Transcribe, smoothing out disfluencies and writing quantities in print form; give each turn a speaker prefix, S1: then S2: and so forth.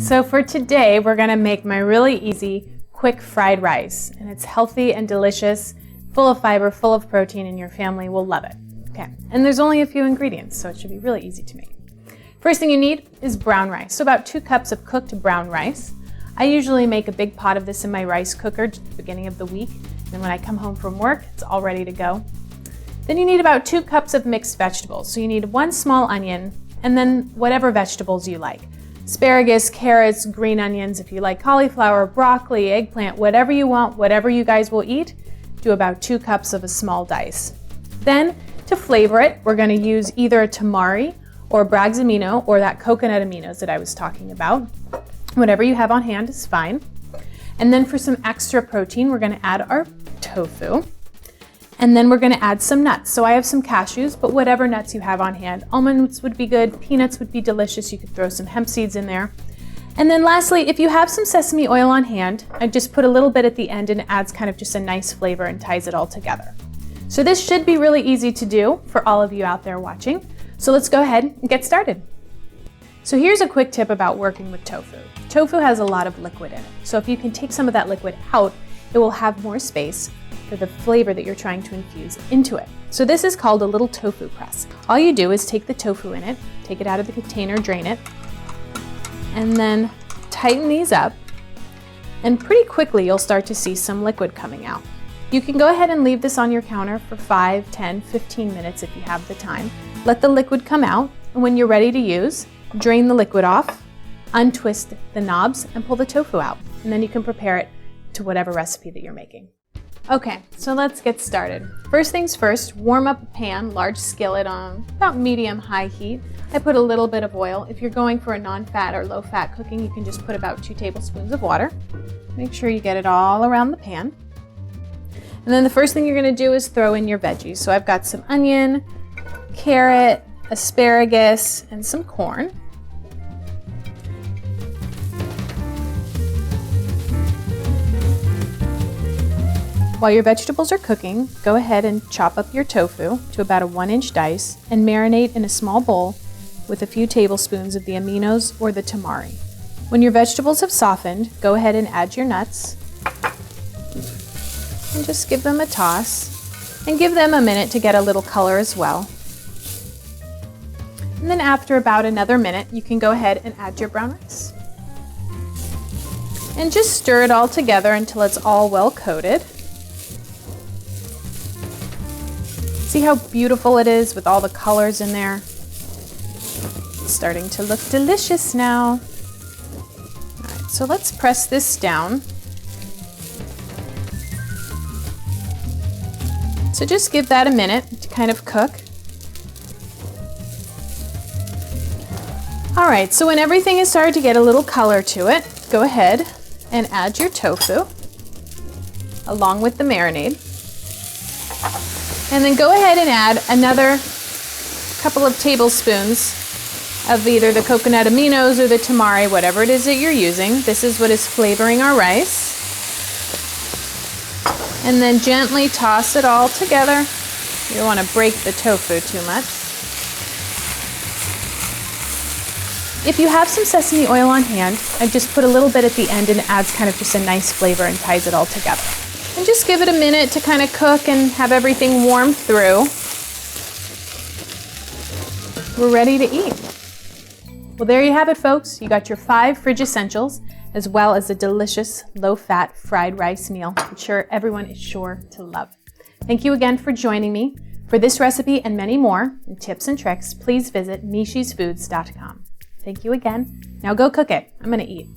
S1: So for today, we're gonna make my really easy, quick fried rice. And it's healthy and delicious, full of fiber, full of protein, and your family will love it. Okay, and there's only a few ingredients, so it should be really easy to make. First thing you need is brown rice. So about 2 cups of cooked brown rice. I usually make a big pot of this in my rice cooker at the beginning of the week. And when I come home from work, it's all ready to go. Then you need about 2 cups of mixed vegetables. So you need 1 small onion, and then whatever vegetables you like. Asparagus, carrots, green onions, if you like cauliflower, broccoli, eggplant, whatever you want, whatever you guys will eat, do about 2 cups of a small dice. Then, to flavor it, we're gonna use either a tamari or Bragg's amino or that coconut aminos that I was talking about. Whatever you have on hand is fine. And then for some extra protein, we're gonna add our tofu. And then we're gonna add some nuts. So I have some cashews, but whatever nuts you have on hand. Almonds would be good, peanuts would be delicious. You could throw some hemp seeds in there. And then lastly, if you have some sesame oil on hand, I just put a little bit at the end and it adds kind of just a nice flavor and ties it all together. So this should be really easy to do for all of you out there watching. So let's go ahead and get started. So here's a quick tip about working with tofu. Tofu has a lot of liquid in it. So if you can take some of that liquid out, it will have more space for the flavor that you're trying to infuse into it. So this is called a little tofu press. All you do is take the tofu in it, take it out of the container, drain it, and then tighten these up, and pretty quickly you'll start to see some liquid coming out. You can go ahead and leave this on your counter for 5, 10, 15 minutes if you have the time. Let the liquid come out, and when you're ready to use, drain the liquid off, untwist the knobs, and pull the tofu out. And then you can prepare it to whatever recipe that you're making. Okay, so let's get started. First things first, warm up a pan, large skillet on about medium-high heat. I put a little bit of oil. If you're going for a non-fat or low-fat cooking, you can just put about 2 tablespoons of water. Make sure you get it all around the pan. And then the first thing you're gonna do is throw in your veggies. So I've got some onion, carrot, asparagus, and some corn. While your vegetables are cooking, go ahead and chop up your tofu to about a 1-inch dice and marinate in a small bowl with a few tablespoons of the aminos or the tamari. When your vegetables have softened, go ahead and add your nuts and just give them a toss and give them a minute to get a little color as well. And then after about another minute, you can go ahead and add your brown rice. And just stir it all together until it's all well coated. See how beautiful it is with all the colors in there? It's starting to look delicious now. All right, so let's press this down. So just give that a minute to kind of cook. All right, so when everything has started to get a little color to it, go ahead and add your tofu along with the marinade. And then go ahead and add another couple of tablespoons of either the coconut aminos or the tamari, whatever it is that you're using. This is what is flavoring our rice. And then gently toss it all together. You don't want to break the tofu too much. If you have some sesame oil on hand, I just put a little bit at the end and it adds kind of just a nice flavor and ties it all together. And just give it a minute to kind of cook and have everything warm through. We're ready to eat. Well, there you have it, folks. You got your 5 fridge essentials, as well as a delicious, low-fat fried rice meal, I'm sure everyone is sure to love. Thank you again for joining me. For this recipe and many more, and tips and tricks, please visit mishiesfoods.com. Thank you again. Now go cook it. I'm gonna eat.